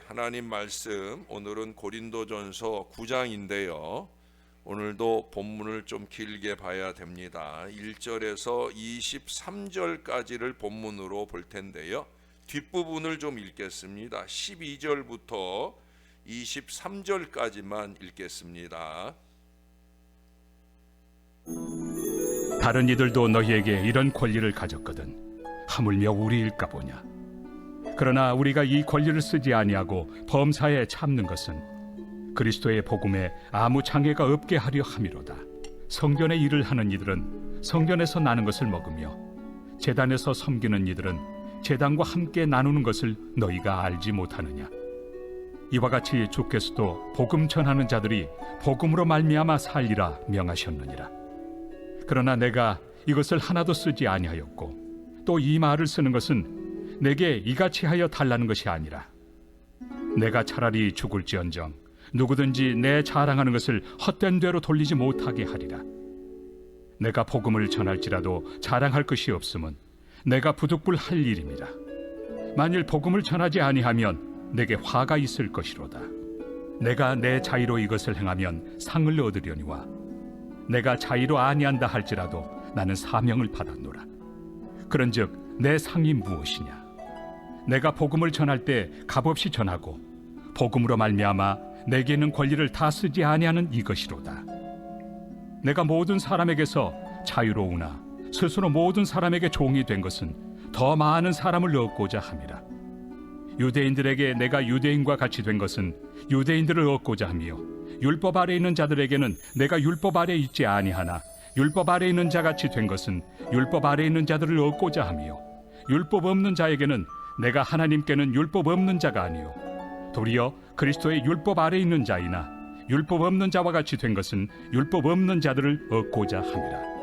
하나님 말씀 오늘은 고린도전서 9장인데요. 오늘도 본문을 좀 길게 봐야 됩니다. 1절에서 23절까지를 본문으로 볼 텐데요. 뒷부분을 좀 읽겠습니다. 12절부터 23절까지만 읽겠습니다. 다른 이들도 너희에게 이런 권리를 가졌거든 하물며 우리일까 보냐. 그러나 우리가 이 권리를 쓰지 아니하고 범사에 참는 것은 그리스도의 복음에 아무 장애가 없게 하려 함이로다. 성전의 일을 하는 이들은 성전에서 나는 것을 먹으며 제단에서 섬기는 이들은 제단과 함께 나누는 것을 너희가 알지 못하느냐. 이와 같이 주께서도 복음 전하는 자들이 복음으로 말미암아 살리라 명하셨느니라. 그러나 내가 이것을 하나도 쓰지 아니하였고 또 이 말을 쓰는 것은 내게 이같이 하여 달라는 것이 아니라 내가 차라리 죽을지언정 누구든지 내 자랑하는 것을 헛된 대로 돌리지 못하게 하리라. 내가 복음을 전할지라도 자랑할 것이 없음은 내가 부득불 할 일임이라. 만일 복음을 전하지 아니하면 내게 화가 있을 것이로다. 내가 내 자의로 이것을 행하면 상을 얻으려니와 내가 자의로 아니한다 할지라도 나는 사명을 받았노라. 그런즉 내 상이 무엇이냐? 내가 복음을 전할 때 값없이 전하고 복음으로 말미암아 내게 있는 권리를 다 쓰지 아니하는 이것이로다. 내가 모든 사람에게서 자유로우나 스스로 모든 사람에게 종이 된 것은 더 많은 사람을 얻고자 함이라. 유대인들에게 내가 유대인과 같이 된 것은 유대인들을 얻고자 하며 율법 아래 있는 자들에게는 내가 율법 아래 있지 아니하나 율법 아래 있는 자같이 된 것은 율법 아래 있는 자들을 얻고자 하며 율법 없는 자에게는 내가 하나님께는 율법 없는 자가 아니요 도리어 그리스도의 율법 아래 있는 자이나 율법 없는 자와 같이 된 것은 율법 없는 자들을 얻고자 함이라.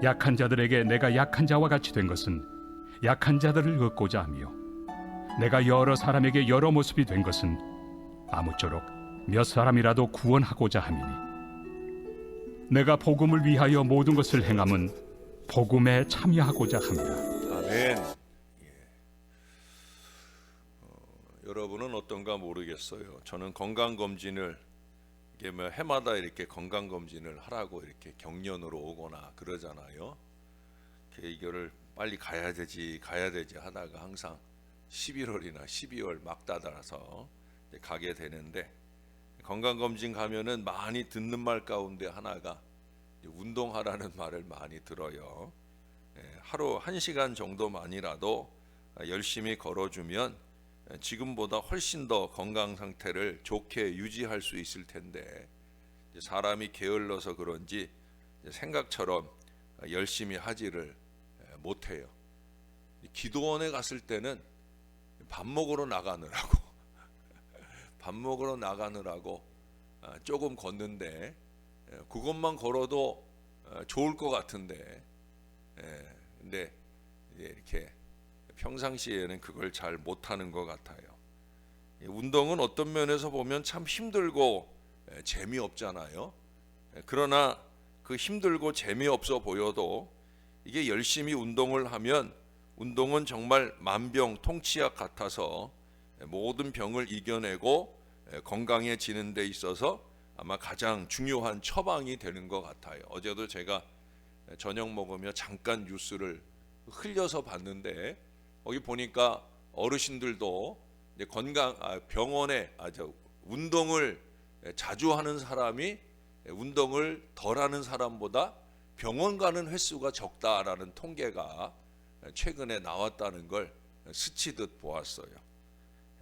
약한 자들에게 내가 약한 자와 같이 된 것은 약한 자들을 얻고자 하며 내가 여러 사람에게 여러 모습이 된 것은 아무쪼록 몇 사람이라도 구원하고자 함이니 내가 복음을 위하여 모든 것을 행함은 복음에 참여하고자 합니다. 아멘. 여러분은 어떤가 모르겠어요. 저는 건강검진을 해마다 이렇게 건강검진을 하라고 이렇게 경련으로 오거나 그러잖아요. 이거를 빨리 가야 되지 하다가 항상 11월이나 12월 막 다다라서 가게 되는데, 건강검진 가면은 많이 듣는 말 가운데 하나가 운동하라는 말을 많이 들어요. 하루 1시간 정도만이라도 열심히 걸어주면 지금보다 훨씬 더 건강 상태를 좋게 유지할 수 있을 텐데, 사람이 게을러서 그런지 생각처럼 열심히 하지를 못해요. 기도원에 갔을 때는 밥 먹으러 나가느라고 조금 걷는데, 그것만 걸어도 좋을 것 같은데, 근데 이렇게 평상시에는 그걸 잘 못하는 것 같아요. 운동은 어떤 면에서 보면 참 힘들고 재미없잖아요. 그러나 그 힘들고 재미없어 보여도 이게 열심히 운동을 하면 운동은 정말 만병통치약 같아서 모든 병을 이겨내고 건강해지는 데 있어서 아마 가장 중요한 처방이 되는 것 같아요. 어제도 제가 저녁 먹으며 잠깐 뉴스를 흘려서 봤는데, 거기 보니까 어르신들도 병원에 운동을 자주 하는 사람이 운동을 덜 하는 사람보다 병원 가는 횟수가 적다라는 통계가 최근에 나왔다는 걸 스치듯 보았어요.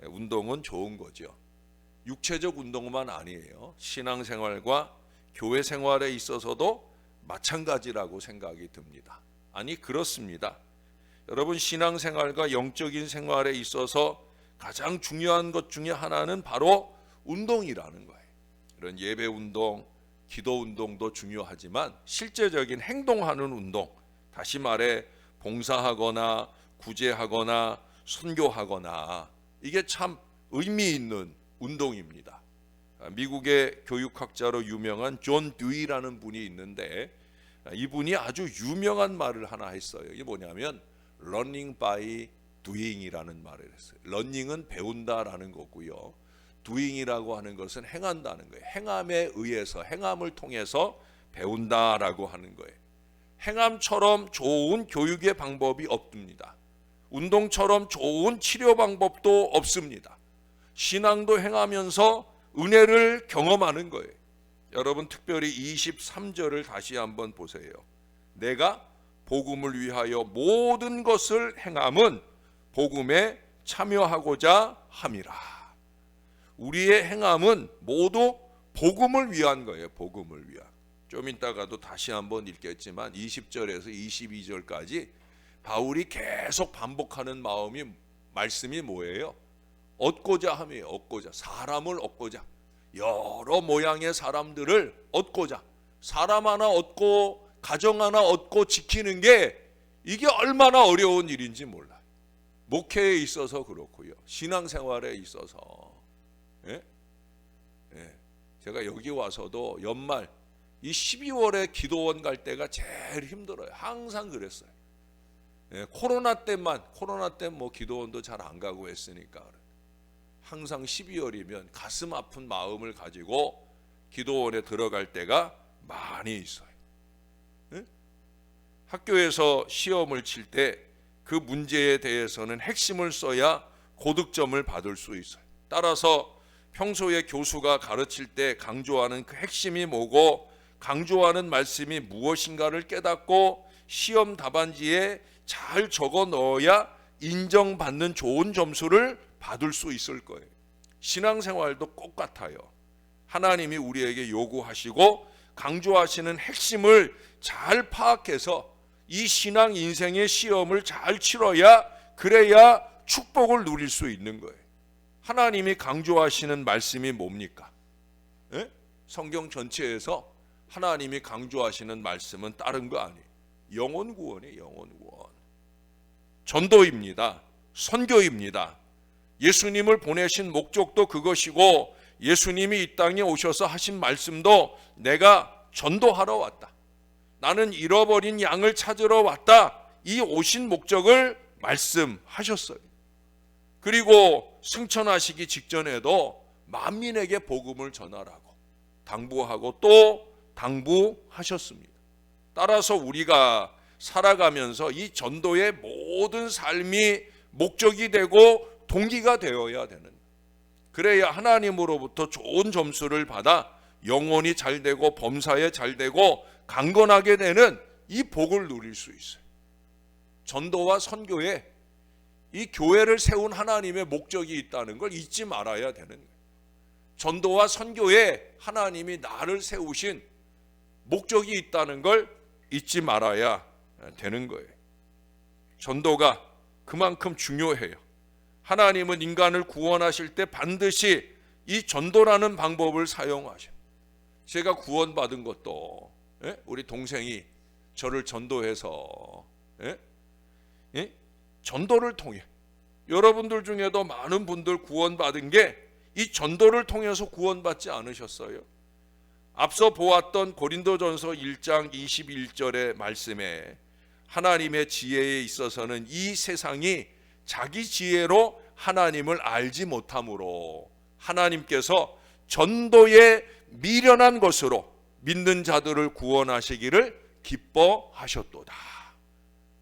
운동은 좋은 거죠. 육체적 운동만 아니에요. 신앙생활과 교회 생활에 있어서도 마찬가지라고 생각이 듭니다. 아니, 그렇습니다. 여러분, 신앙생활과 영적인 생활에 있어서 가장 중요한 것 중에 하나는 바로 운동이라는 거예요. 이런 예배 운동, 기도 운동도 중요하지만 실제적인 행동하는 운동, 다시 말해 봉사하거나 구제하거나 선교하거나, 이게 참 의미 있는 운동입니다. 미국의 교육학자로 유명한 존 듀이라는 분이 있는데, 이분이 아주 유명한 말을 하나 했어요. 이게 뭐냐면 running by doing이라는 말을 했어요. 러닝은 배운다라는 거고요. doing이라고 하는 것은 행한다는 거예요. 행함에 의해서, 행함을 통해서 배운다라고 하는 거예요. 행함처럼 좋은 교육의 방법이 없습니다. 운동처럼 좋은 치료 방법도 없습니다. 신앙도 행하면서 은혜를 경험하는 거예요. 여러분 특별히 23절을 다시 한번 보세요. 내가 복음을 위하여 모든 것을 행함은 복음에 참여하고자 함이라. 우리의 행함은 모두 복음을 위한 거예요. 복음을 위한. 좀 이따가도 다시 한번 읽겠지만 20절에서 22절까지 바울이 계속 반복하는 말씀이 뭐예요? 얻고자 함이에요. 얻고자. 사람을 얻고자. 여러 모양의 사람들을 얻고자. 사람 하나 얻고 가정 하나 얻고 지키는 게 이게 얼마나 어려운 일인지 몰라요. 목회에 있어서 그렇고요. 신앙생활에 있어서. 예? 예. 제가 여기 와서도 연말 이 12월에 기도원 갈 때가 제일 힘들어요. 항상 그랬어요. 예, 코로나 때 뭐 기도원도 잘 안 가고 했으니까 항상 12월이면 가슴 아픈 마음을 가지고 기도원에 들어갈 때가 많이 있어요. 예? 학교에서 시험을 칠 때 그 문제에 대해서는 핵심을 써야 고득점을 받을 수 있어요. 따라서 평소에 교수가 가르칠 때 강조하는 그 핵심이 뭐고 강조하는 말씀이 무엇인가를 깨닫고 시험 답안지에 잘 적어 넣어야 인정받는 좋은 점수를 받을 수 있을 거예요. 신앙생활도 똑같아요. 하나님이 우리에게 요구하시고 강조하시는 핵심을 잘 파악해서 이 신앙 인생의 시험을 잘 치러야 그래야 축복을 누릴 수 있는 거예요. 하나님이 강조하시는 말씀이 뭡니까? 예? 성경 전체에서 하나님이 강조하시는 말씀은 다른 거 아니에요. 영혼 구원이에요. 영혼 구원. 전도입니다. 선교입니다. 예수님을 보내신 목적도 그것이고 예수님이 이 땅에 오셔서 하신 말씀도 내가 전도하러 왔다. 나는 잃어버린 양을 찾으러 왔다. 이 오신 목적을 말씀하셨어요. 그리고 승천하시기 직전에도 만민에게 복음을 전하라고 당부하고 또 당부하셨습니다. 따라서 우리가 살아가면서 이 전도의 모든 삶이 목적이 되고 동기가 되어야 되는 거예요. 그래야 하나님으로부터 좋은 점수를 받아 영혼이 잘 되고 범사에 잘 되고 강건하게 되는 이 복을 누릴 수 있어요. 전도와 선교에 이 교회를 세운 하나님의 목적이 있다는 걸 잊지 말아야 되는 거예요. 전도와 선교에 하나님이 나를 세우신 목적이 있다는 걸 잊지 말아야 되는 거예요. 전도가 그만큼 중요해요. 하나님은 인간을 구원하실 때 반드시 이 전도라는 방법을 사용하셔요. 제가 구원받은 것도 우리 동생이 저를 전도해서 전도를 통해 여러분들 중에도 많은 분들 구원받은 게 이 전도를 통해서 구원받지 않으셨어요? 앞서 보았던 고린도전서 1장 21절의 말씀에 하나님의 지혜에 있어서는 이 세상이 자기 지혜로 하나님을 알지 못함으로 하나님께서 전도에 미련한 것으로 믿는 자들을 구원하시기를 기뻐하셨도다.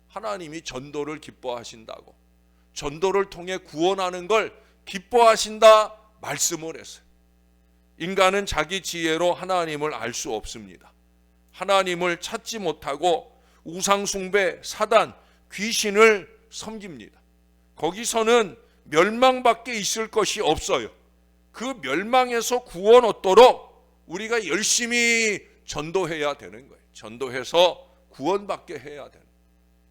하나님이 전도를 기뻐하신다고, 전도를 통해 구원하는 걸 기뻐하신다 말씀을 했어요. 인간은 자기 지혜로 하나님을 알 수 없습니다. 하나님을 찾지 못하고 우상숭배, 사단, 귀신을 섬깁니다. 거기서는 멸망밖에 있을 것이 없어요. 그 멸망에서 구원 얻도록 우리가 열심히 전도해야 되는 거예요. 전도해서 구원받게 해야 되는 거예요.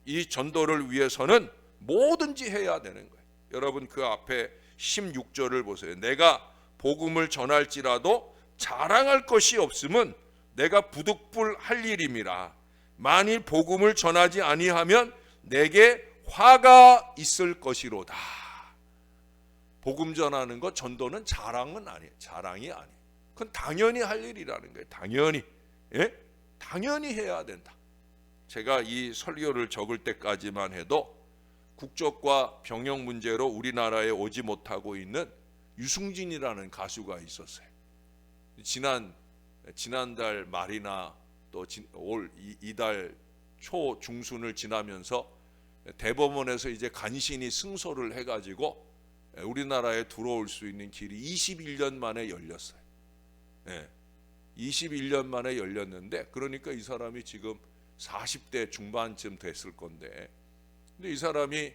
이 전도를 위해서는 뭐든지 해야 되는 거예요. 여러분 그 앞에 16절을 보세요. 내가 복음을 전할지라도 자랑할 것이 없음은 내가 부득불할 일임이라. 만일 복음을 전하지 아니하면 내게 화가 있을 것이로다. 복음 전하는 것, 전도는 자랑은 아니에요. 자랑이 아니에요. 그건 당연히 할 일이라는 거예요. 당연히. 당연히 해야 된다. 제가 이 설교를 적을 때까지만 해도 국적과 병역 문제로 우리나라에 오지 못하고 있는 유승진이라는 가수가 있었어요. 지난달 말이나 또 올 이달 초 중순을 지나면서 대법원에서 이제 간신히 승소를 해가지고 우리나라에 들어올 수 있는 길이 21년 만에 열렸어요. 21년 만에 열렸는데, 그러니까 이 사람이 지금 40대 중반쯤 됐을 건데, 근데 이 사람이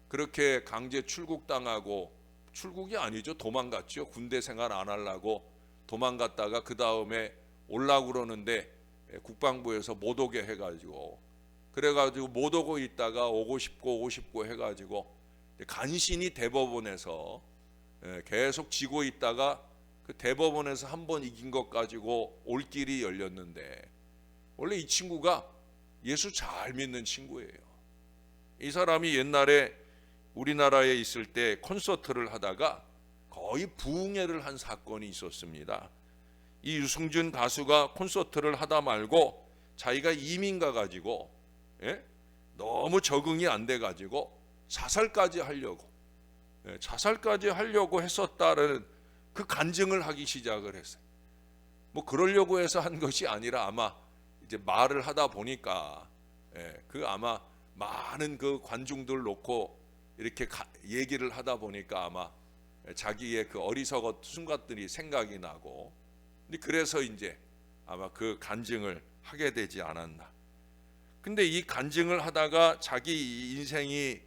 그렇게 강제 출국당하고, 출국이 아니죠, 도망갔죠. 군대 생활 안 하려고 도망갔다가 그 다음에 오려고 그러는데 국방부에서 못 오게 해가지고, 그래가지고 못 오고 있다가 오고 싶고 해가지고 간신히 대법원에서 계속 지고 있다가 그 대법원에서 한 번 이긴 것 가지고 올 길이 열렸는데, 원래 이 친구가 예수 잘 믿는 친구예요. 이 사람이 옛날에 우리나라에 있을 때 콘서트를 하다가 거의 부흥회를 한 사건이 있었습니다. 이 유승준 가수가 콘서트를 하다 말고 자기가 이민 가가지고 너무 적응이 안 돼가지고 자살까지 하려고 했었다는 그 간증을 하기 시작을 했어요. 뭐 그러려고 해서 한 것이 아니라 아마 이제 말을 하다 보니까 그 아마 많은 그 관중들 놓고 이렇게 얘기를 하다 보니까 아마 자기의 그 어리석은 순간들이 생각이 나고, 근데 그래서 이제 아마 그 간증을 하게 되지 않았나. 근데 이 간증을 하다가 자기 인생이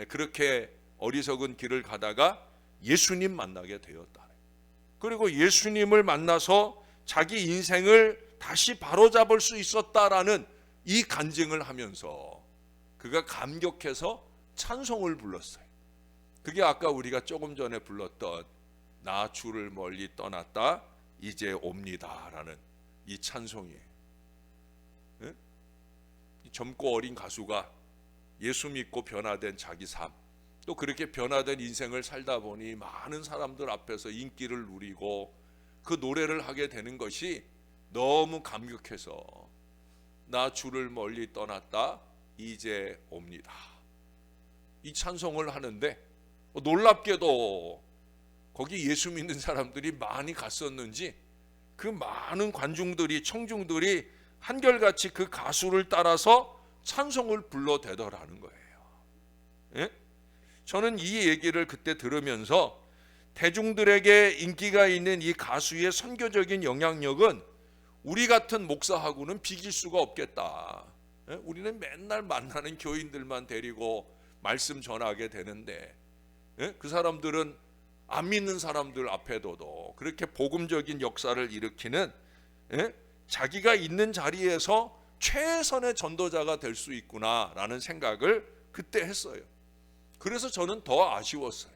그렇게 어리석은 길을 가다가 예수님 만나게 되었다. 그리고 예수님을 만나서 자기 인생을 다시 바로잡을 수 있었다라는 이 간증을 하면서 그가 감격해서 찬송을 불렀어요. 그게 아까 우리가 조금 전에 불렀던 나 주를 멀리 떠났다 이제 옵니다라는 이 찬송이에요. 이 젊고 어린 가수가 예수 믿고 변화된 자기 삶, 또 그렇게 변화된 인생을 살다 보니 많은 사람들 앞에서 인기를 누리고 그 노래를 하게 되는 것이 너무 감격해서 나 주를 멀리 떠났다 이제 옵니다. 이 찬송을 하는데 놀랍게도 거기 예수 믿는 사람들이 많이 갔었는지 그 많은 관중들이, 청중들이 한결같이 그 가수를 따라서 찬송을 불러대더라는 거예요. 저는 이 얘기를 그때 들으면서 대중들에게 인기가 있는 이 가수의 선교적인 영향력은 우리 같은 목사하고는 비길 수가 없겠다. 우리는 맨날 만나는 교인들만 데리고 말씀 전하게 되는데, 그 사람들은 안 믿는 사람들 앞에도 그렇게 복음적인 역사를 일으키는, 자기가 있는 자리에서 최선의 전도자가 될 수 있구나라는 생각을 그때 했어요. 그래서 저는 더 아쉬웠어요.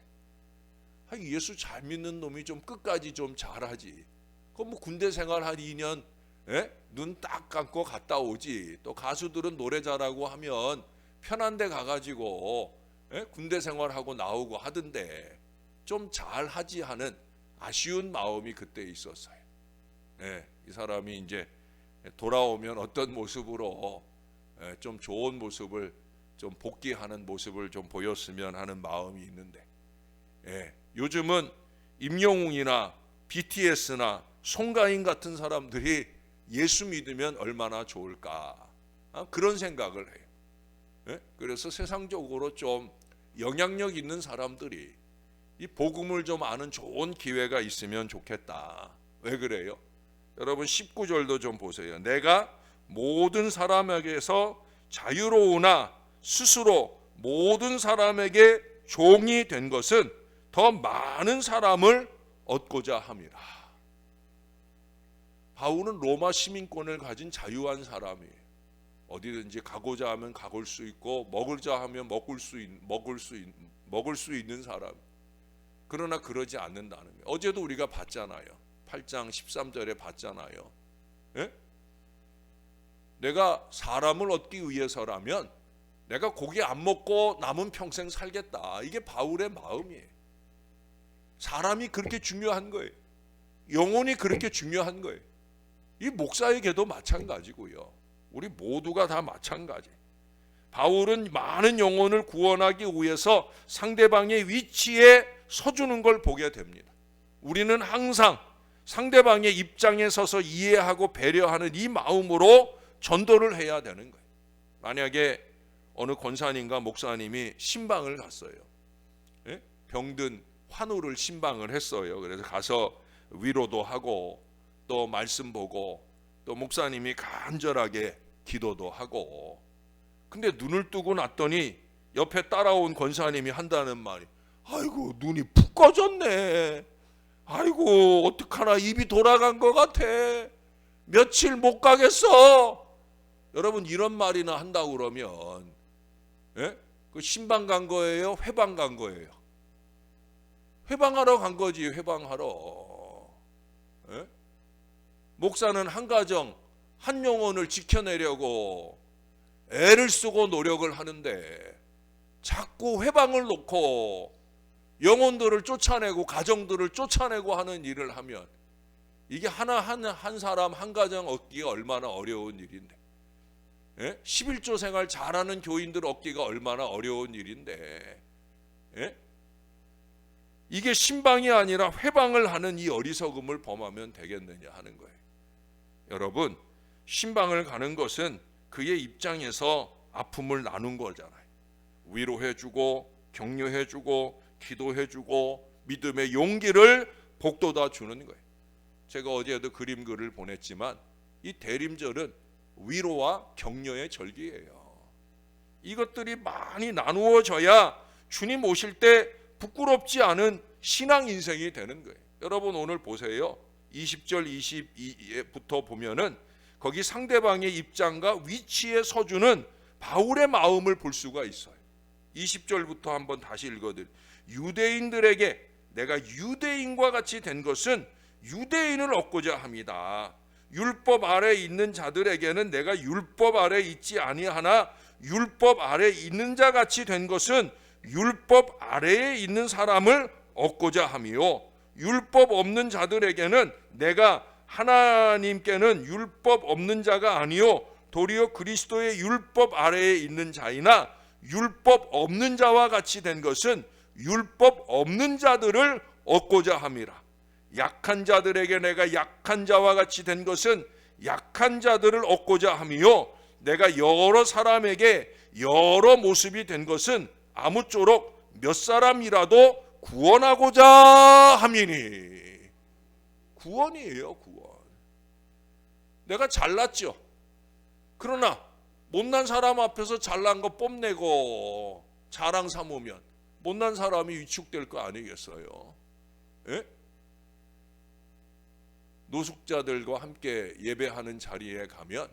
예수 잘 믿는 놈이 좀 끝까지 좀 잘하지. 그럼 뭐 군대 생활 한 2년 눈 딱 감고 갔다 오지. 또 가수들은 노래 잘하고 하면 편한 데 가가지고 군대 생활하고 나오고 하던데 좀 잘하지 하는 아쉬운 마음이 그때 있었어요. 이 사람이 이제 돌아오면 어떤 모습으로 좀 좋은 모습을 좀 복귀하는 모습을 좀 보였으면 하는 마음이 있는데, 요즘은 임영웅이나 BTS나 송가인 같은 사람들이 예수 믿으면 얼마나 좋을까, 그런 생각을 해요. 그래서 세상적으로 좀 영향력 있는 사람들이 이 복음을 좀 아는 좋은 기회가 있으면 좋겠다. 왜 그래요? 여러분 19절도 좀 보세요. 내가 모든 사람에게서 자유로우나 스스로 모든 사람에게 종이 된 것은 더 많은 사람을 얻고자 함이라. 바울은 로마 시민권을 가진 자유한 사람이에요. 어디든지 가고자 하면 가볼 수 있고 먹을자 하면 먹을 수 있는 사람. 그러나 그러지 않는다는 거예요. 어제도 우리가 봤잖아요. 8장 13절에 봤잖아요. 내가 사람을 얻기 위해서라면 내가 고기 안 먹고 남은 평생 살겠다. 이게 바울의 마음이에요. 사람이 그렇게 중요한 거예요. 영혼이 그렇게 중요한 거예요. 이 목사에게도 마찬가지고요. 우리 모두가 다 마찬가지. 바울은 많은 영혼을 구원하기 위해서 상대방의 위치에 서주는 걸 보게 됩니다. 우리는 항상 상대방의 입장에 서서 이해하고 배려하는 이 마음으로 전도를 해야 되는 거예요. 만약에 어느 권사님과 목사님이 신방을 갔어요. 병든 환우를 신방을 했어요. 그래서 가서 위로도 하고 또 말씀 보고 또 목사님이 간절하게 기도도 하고, 근데 눈을 뜨고 났더니 옆에 따라온 권사님이 한다는 말이, 아이고 눈이 푹 꺼졌네, 아이고 어떡하나 입이 돌아간 것 같아, 며칠 못 가겠어. 여러분 이런 말이나 한다고 그러면 그 신방 간 거예요? 회방 간 거예요? 회방하러 간 거지. 회방하러. 목사는 한 가정 한 영혼을 지켜내려고 애를 쓰고 노력을 하는데 자꾸 회방을 놓고 영혼들을 쫓아내고 가정들을 쫓아내고 하는 일을 하면 이게 한 사람 한 가정 얻기가 얼마나 어려운 일인데, 11조 생활 잘하는 교인들 얻기가 얼마나 어려운 일인데, 이게 신방이 아니라 회방을 하는 이 어리석음을 범하면 되겠느냐 하는 거예요. 여러분, 신방을 가는 것은 그의 입장에서 아픔을 나눈 거잖아요. 위로해주고 격려해주고 기도해주고 믿음의 용기를 북돋아 주는 거예요. 제가 어제도 그림 글을 보냈지만 이 대림절은 위로와 격려의 절기예요. 이것들이 많이 나누어져야 주님 오실 때 부끄럽지 않은 신앙 인생이 되는 거예요. 여러분 오늘 보세요. 20절 22부터 보면은 거기 상대방의 입장과 위치에 서주는 바울의 마음을 볼 수가 있어요. 20절부터 한번 다시 읽어드릴게요. 유대인들에게 내가 유대인과 같이 된 것은 유대인을 얻고자 합니다. 율법 아래 있는 자들에게는 내가 율법 아래 있지 아니하나 율법 아래 있는 자 같이 된 것은 율법 아래에 있는 사람을 얻고자 하며, 율법 없는 자들에게는 내가 하나님께는 율법 없는 자가 아니요 도리어 그리스도의 율법 아래에 있는 자이나 율법 없는 자와 같이 된 것은 율법 없는 자들을 얻고자 함이라. 약한 자들에게 내가 약한 자와 같이 된 것은 약한 자들을 얻고자 함이요 내가 여러 사람에게 여러 모습이 된 것은 아무쪼록 몇 사람이라도 구원하고자 함이니. 구원이에요, 구원. 내가 잘났죠. 그러나 못난 사람 앞에서 잘난 거 뽐내고 자랑 삼으면 못난 사람이 위축될 거 아니겠어요? 노숙자들과 함께 예배하는 자리에 가면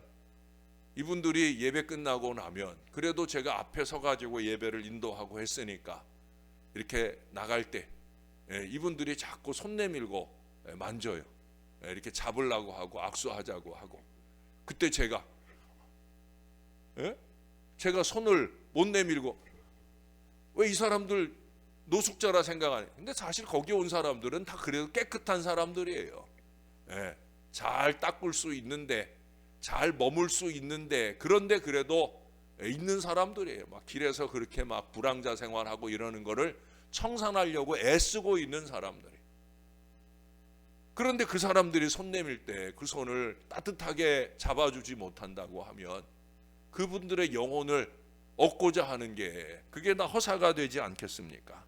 이분들이 예배 끝나고 나면 그래도 제가 앞에 서가지고 예배를 인도하고 했으니까 이렇게 나갈 때 이분들이 자꾸 손 내밀고 만져요. 이렇게 잡으려고 하고 악수하자고 하고, 그때 제가 손을 못 내밀고 왜 이 사람들 노숙자라 생각하냐. 근데 사실 거기 온 사람들은 다 그래도 깨끗한 사람들이에요. 잘 닦을 수 있는데 잘 머물 수 있는데 그런데 그래도 있는 사람들이에요. 막 길에서 그렇게 막 불황자 생활하고 이러는 거를 청산하려고 애쓰고 있는 사람들이. 그런데 그 사람들이 손 내밀 때 그 손을 따뜻하게 잡아주지 못한다고 하면 그분들의 영혼을 얻고자 하는 게 그게 다 허사가 되지 않겠습니까?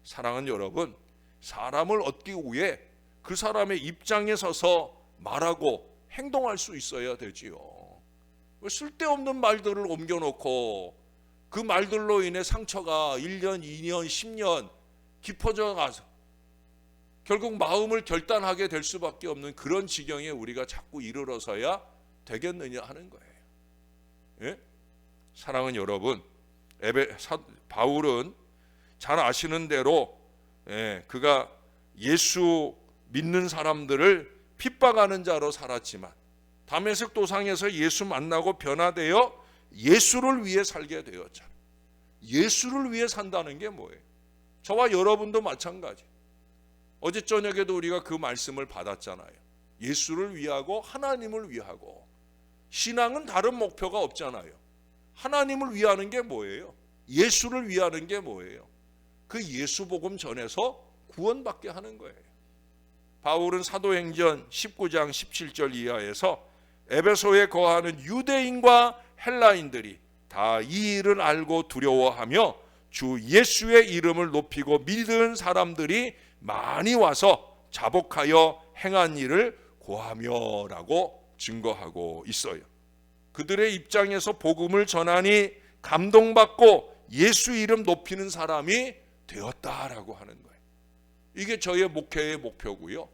사랑하는 여러분, 사람을 얻기 위해 그 사람의 입장에 서서 말하고 행동할 수 있어야 되지요. 쓸데없는 말들을 옮겨놓고 그 말들로 인해 상처가 1년, 2년, 10년 깊어져 가서 결국 마음을 결단하게 될 수밖에 없는 그런 지경에 우리가 자꾸 이르러서야 되겠느냐 하는 거예요. 사랑하는 여러분, 바울은 잘 아시는 대로 그가 예수 믿는 사람들을 핍박하는 자로 살았지만 다메섹 도상에서 예수 만나고 변화되어 예수를 위해 살게 되었잖아요. 예수를 위해 산다는 게 뭐예요? 저와 여러분도 마찬가지. 어제 저녁에도 우리가 그 말씀을 받았잖아요. 예수를 위하고 하나님을 위하고. 신앙은 다른 목표가 없잖아요. 하나님을 위하는 게 뭐예요? 예수를 위하는 게 뭐예요? 그 예수 복음 전해서 구원받게 하는 거예요. 바울은 사도행전 19장 17절 이하에서 에베소에 거하는 유대인과 헬라인들이 다 이 일을 알고 두려워하며 주 예수의 이름을 높이고 믿은 사람들이 많이 와서 자복하여 행한 일을 고하며 라고 증거하고 있어요. 그들의 입장에서 복음을 전하니 감동받고 예수 이름 높이는 사람이 되었다라고 하는 거예요. 이게 저의 목회의 목표고요.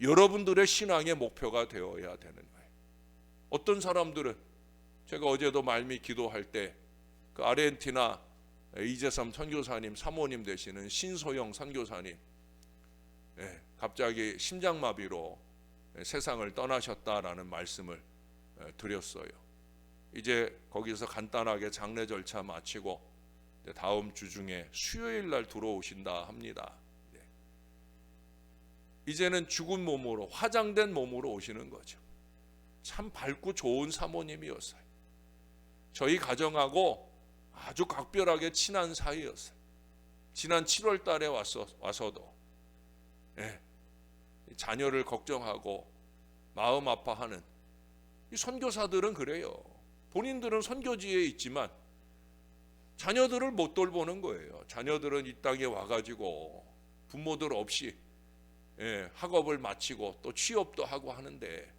여러분들의 신앙의 목표가 되어야 되는 거예요. 어떤 사람들은 제가 어제도 말미 기도할 때 그 아르헨티나 이재삼 선교사님 사모님 되시는 신소영 선교사님 갑자기 심장마비로 세상을 떠나셨다라는 말씀을 드렸어요. 이제 거기서 간단하게 장례 절차 마치고 다음 주 중에 수요일 날 들어오신다 합니다. 이제는 죽은 몸으로 화장된 몸으로 오시는 거죠. 참 밝고 좋은 사모님이었어요. 저희 가정하고 아주 각별하게 친한 사이였어요. 지난 7월 달에 와서도 자녀를 걱정하고 마음 아파하는 이 선교사들은 그래요. 본인들은 선교지에 있지만 자녀들을 못 돌보는 거예요. 자녀들은 이 땅에 와가지고 부모들 없이 학업을 마치고 또 취업도 하고 하는데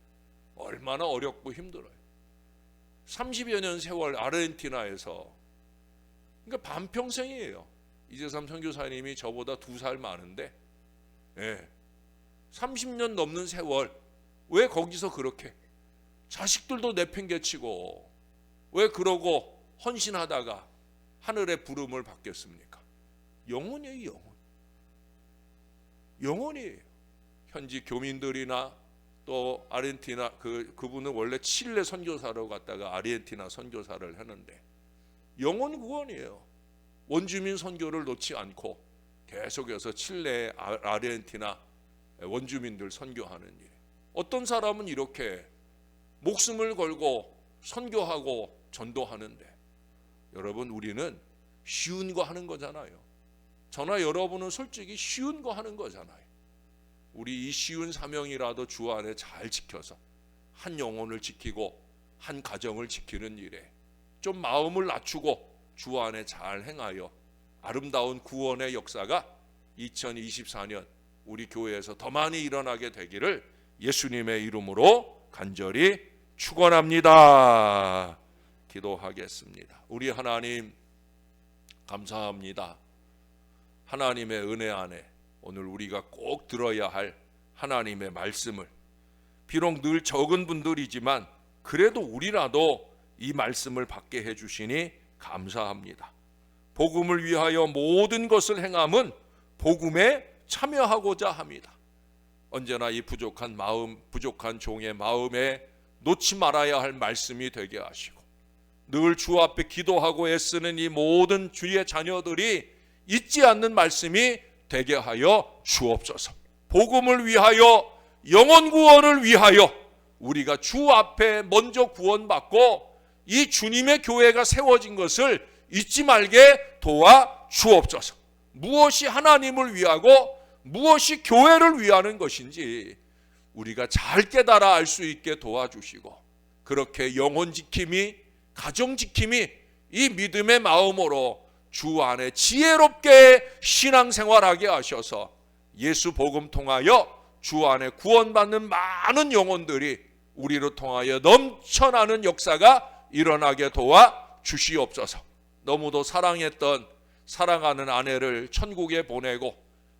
얼마나 어렵고 힘들어요. 30여 년 세월 아르헨티나에서 그러니까 반평생이에요. 이재삼 선교사님이 저보다 2살 많은데 30년 넘는 세월 왜 거기서 그렇게 자식들도 내팽개치고 왜 그러고 헌신하다가 하늘의 부름을 받겠습니까? 영혼이에요. 영혼이에요. 현지 교민들이나 또 아르헨티나 그분은 원래 칠레 선교사로 갔다가 아르헨티나 선교사를 했는데 영혼 구원이에요. 원주민 선교를 놓지 않고 계속해서 칠레 아르헨티나 원주민들 선교하는 일. 어떤 사람은 이렇게 목숨을 걸고 선교하고 전도하는데 여러분 우리는 쉬운 거 하는 거잖아요. 저나 여러분은 솔직히 쉬운 거 하는 거잖아요. 우리 이 쉬운 사명이라도 주 안에 잘 지켜서 한 영혼을 지키고 한 가정을 지키는 일에 좀 마음을 낮추고 주 안에 잘 행하여 아름다운 구원의 역사가 2024년 우리 교회에서 더 많이 일어나게 되기를 예수님의 이름으로 간절히 축원합니다. 기도하겠습니다. 우리 하나님 감사합니다. 하나님의 은혜 안에 오늘 우리가 꼭 들어야 할 하나님의 말씀을 비록 늘 적은 분들이지만 그래도 우리라도 이 말씀을 받게 해주시니 감사합니다. 복음을 위하여 모든 것을 행함은 복음에 참여하고자 합니다. 언제나 이 부족한 마음, 부족한 종의 마음에 놓지 말아야 할 말씀이 되게 하시고 늘 주 앞에 기도하고 애쓰는 이 모든 주의 자녀들이 잊지 않는 말씀이 되게 하여 주옵소서. 복음을 위하여 영혼 구원을 위하여 우리가 주 앞에 먼저 구원받고 이 주님의 교회가 세워진 것을 잊지 말게 도와 주옵소서. 무엇이 하나님을 위하고 무엇이 교회를 위하는 것인지 우리가 잘 깨달아 알 수 있게 도와주시고 그렇게 영혼 지킴이 가정 지킴이 이 믿음의 마음으로 주 안에 지혜롭게 신앙생활하게 하셔서 예수 복음 통하여 주 안에 구원받는 많은 영혼들이 우리로 통하여 넘쳐나는 역사가 일어나게 도와 주시옵소서. 너무도 사랑했던 사랑하는 아내를 천국에 보내고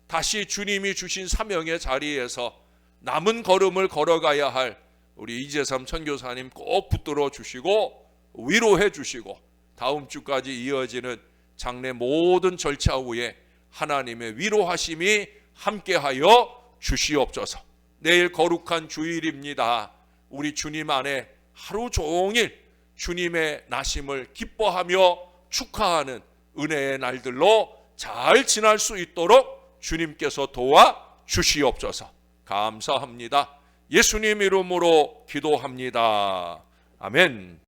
다시 주님이 주신 사명의 자리에서 남은 걸음을 걸어가야 할 우리 이재삼 선교사님 꼭 붙들어 주시고 위로해 주시고 다음 주까지 이어지는 장례 모든 절차 후에 하나님의 위로하심이 함께하여 주시옵소서. 내일 거룩한 주일입니다. 우리 주님 안에 하루 종일 주님의 나심을 기뻐하며 축하하는 은혜의 날들로 잘 지날 수 있도록 주님께서 도와 주시옵소서. 감사합니다. 예수님 이름으로 기도합니다. 아멘.